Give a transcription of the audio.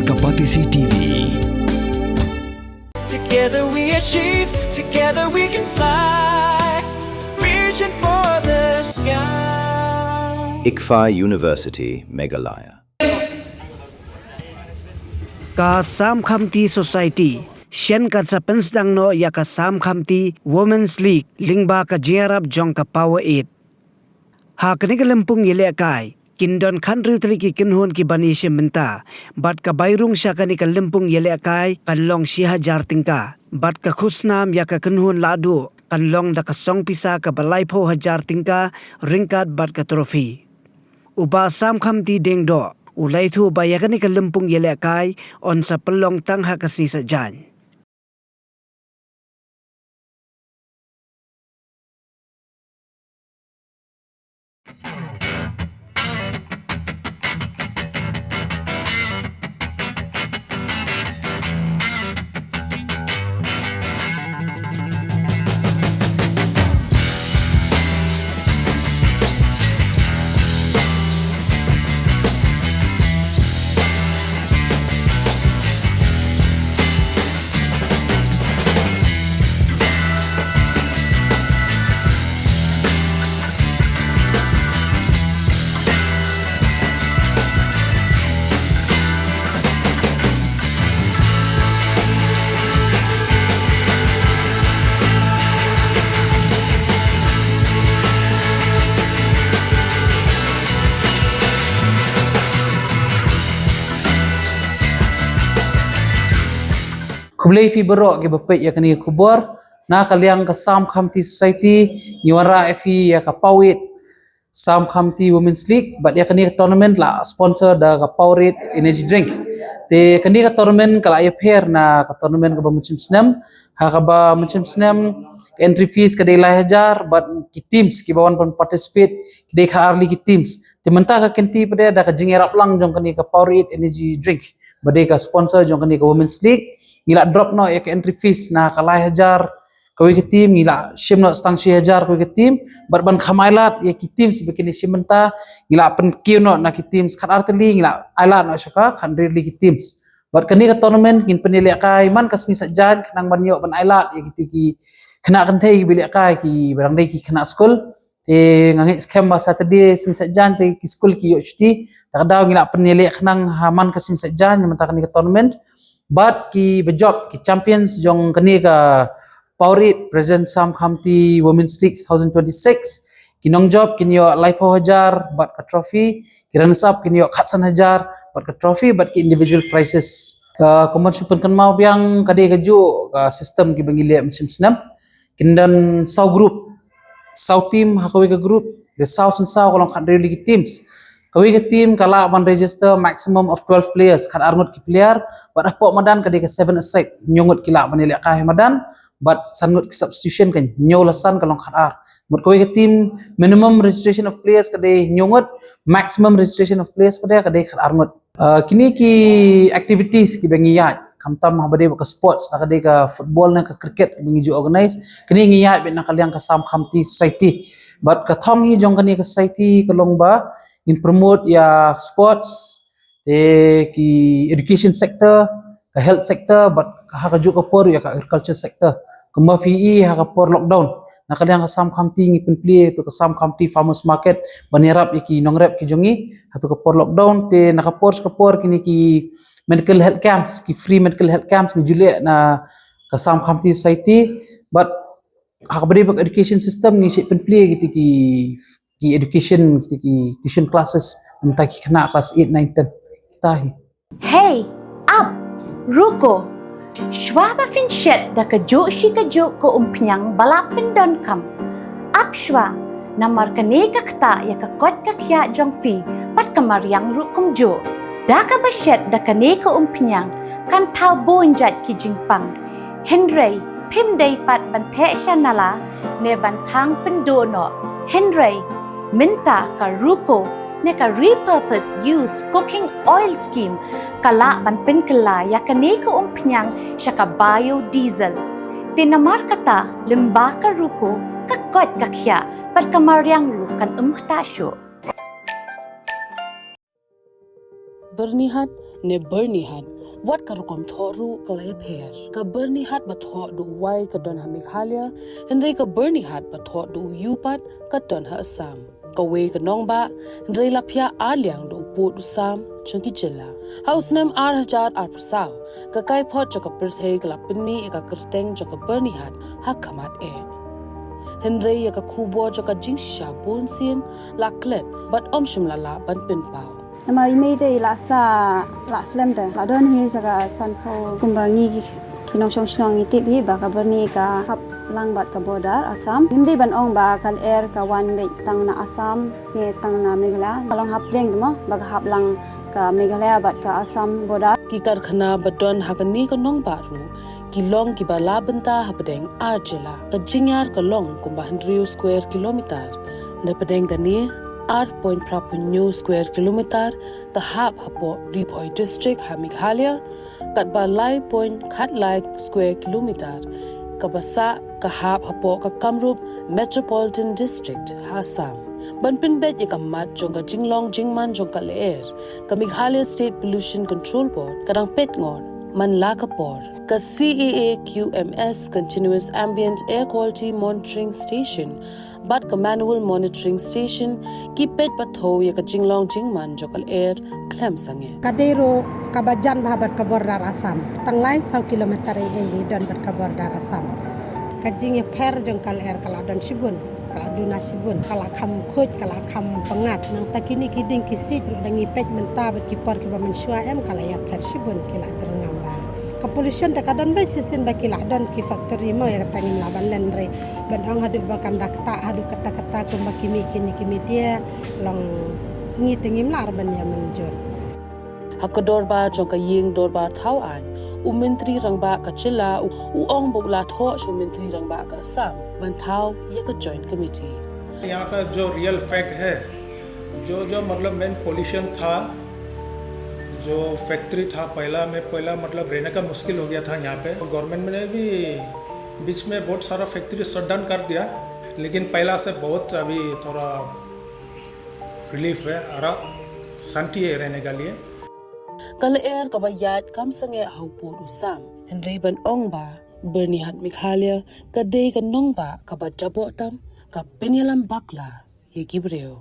Kapatisi TV. Together we achieve, together we can fly, reaching for the sky. ICFA University, Meghalaya. Ka Samkhamti Society Shen ka sapens dang no ya ka Samkhamti Women's League lingba ka jiarap jong ka Power 8 ha kani ka lempung yele kai kindon country tli ki kinhon ki bani shimenta bat ka bayrung sya kani ka lempung yele kai kanlong si Hajar tingka bat ka khusnam ya ka kinhon ladu kanlong da ka song pisa ka balai pho Hajar tingka ringkat bat ka trophy uba Samkhamti ding do ulai thu bayakani ka lempung yele kai on sa pelong tang ha kasni sa jan Kublai fi berok ke bapet ya kani kubur na kaliang ke Samkhamti Society nyuara fi ya ka Pawit Samkhamti Women's League but ya kani tournament la sponsor da ka Powerade energy drink te kani ka tournament kala ya pair na ka tournament ka macam senam ha ka ba macam senam entry fees ka dai Hajar but ki teams ki bawan pun participate ki dai ka early ki teams te menta ka kenti pada da ka jingerap lang jong kani ka Powerade energy drink badai ka sponsor jong kani ka Women's League ngila drop no ya ke entry fees na kalai Hajar kawi ke team ngila shim no stang shi Hajar kawi ke team ban khamailat ya ki team sebekini shimenta ngila pen kiu no na ki teams khat arteli ngila ailat no shaka kan really ki teams but kani ka tournament ngin penilek kai man kasni sajan kanang banyo ban ailat ya gitu ki kena kan thei bilek kai ki barang dai ki kena school te ngangi scam ba Saturday sing sajan te ki school ki yo cuti takdaw ngila penilek kanang haman kasni sajan nyamata kani ka tournament but ki bejob ki champions jong kani ka Powerade present Samkhamti Women's League 2026 kinong job kinyo Laipo Hajar but ka trophy runners up kinyo Khatsan Hajar but ka trophy but ki individual prizes ka komersial kan mau biang kade kaju ka system ki bangile macam senam kindan South group South team hakawi ka group the South and South kolong kan really teams kawi ke team kala ban register maximum of 12 players kan arngot ki player but apok madan kade ke 7 aside nyongot kila banilek ka madan but sangot ki substitution kan nyolasan kalong khatar mut kawi ke team minimum registration of players kade nyongot maximum registration of players pada kade kan arngot kini ki activities ki bangiyat kamtam habade ka sports na kade ka football na ka cricket bingi ju organize kini ngiyat bin na kaliang ka Samkhamti Society but ka thong hi jong kani ka society kalong ba in promote ya sports ki education sector ka health sector but ha ka juga por ya ka agriculture sector kuma PE ha ka por lockdown na kaliang ka Samkhamti ngipin play to ka Samkhamti farmers market banirap ki nongrep ki jongi hatu ka por lockdown te na ka por kini ki medical health camps ki free medical health camps ki jule na ka Samkhamti Society but ha ka beri education system ni sip play gitu ki education ki tuition classes entah ki kena kelas 8 9 10 kita Hey, up, ruko. Shwaba finshet da kajo shi kajo ko umpiang balapin don kam. Up shwa, namar kanega kta ya kakot kakya jong fi pat kamariang rukum jo. Da ka bashet da kanega umpiang kan tau bonjat ki jingpang. Henry, Pynbna pat bante shanala ne bantang pendono. Henry, minta ka ruko ne ka repurpose use cooking oil scheme kala ban penkala ya kani ko umpiang siya ka biodiesel tinamar kata limba ka ruko kakot kakya pat kamaryang rukan umktasyo bernihat ne bernihat wat karukom thoru kalaya pher ka bernihat ba tho du wai ka don ha Meghalaya henry ka bernihat ba tho du yupat ka don ha Assam ka we ka nong ba henry la phya aliang du pu du sam chungki jilla house name Hajar Pusau ka kai phot ka perthei ka lapni ka kerteng ka bernihat ha khamat henry ka khubo ka jingsha bonsin laklet but omshim la ban pin pau nama email de la slam de la don hi jaga sanpo kumbangi kinong song iti bi ba ka berni ka hap lang bat ka border Assam himdi ban ong ba kal air ka one me tang na Assam ne tang na Meghalaya kalong hap leng demo ba ka hap lang ka Meghalaya bat ka Assam border ki karkhana badon hakani ka nong baru ki long ki bala benta hapdeng arjela ka jingyar ka long kumba 100 square kilometer ne pedeng kani 8.9 square kilometer ka hap hapo Ripoi district ha Meghalaya kat ba lai point khat lai square kilometer ka basa ka hap hapo ka Kamrup metropolitan district ha Assam banpin bet ye kamat jong ka jinglong jingman jong ka leer ka Meghalaya state pollution control board kadang pet ngon man la ka por ka CEA QMS continuous ambient air quality monitoring station but ka manual monitoring station ki pet patho ye ka jinglong jingman jong ka air klem sange kadero kabajan bahabat ka border Assam tanglai 100 kilometer ngidon bat ka border Assam kajing ye per jong kal air kala don sibun kala duna sibun kala kham khoj kala kham pangat nang takini kiding kisi tru dangi pej menta bat ki por ki ba mensua em kala ya per sibun kila jerngam ba ka pollution ta kadon ba sisin ba kila don ki factory mo ya tangim laban len re ban ong hadu ba kandak ta hadu kata-kata ko makimi kini dia long ngi tengim lar ban ya menjur hakador ba jong ka ying dor ba thau an umintri rangba ka chila u ong bo la tho shumintri rangba ka Assam ban thau ye ka joint committee यहाँ का जो real fact है जो मतलब main pollution था जो फैक्ट्री था पहला मतलब रहने का मुश्किल हो गया था यहाँ पे गवर्नमेंट ने भी बीच में बहुत सारा फैक्ट्री शट डाउन कर दिया लेकिन पहला से बहुत अभी थोड़ा रिलीफ है और शांति है रहने के लिए kal air ka bayat kam sange haupo usam henry ban ong ba bernihat Meghalaya ka de ka nong ba ka ba jabo tam ka pinyalam bakla ye kibreo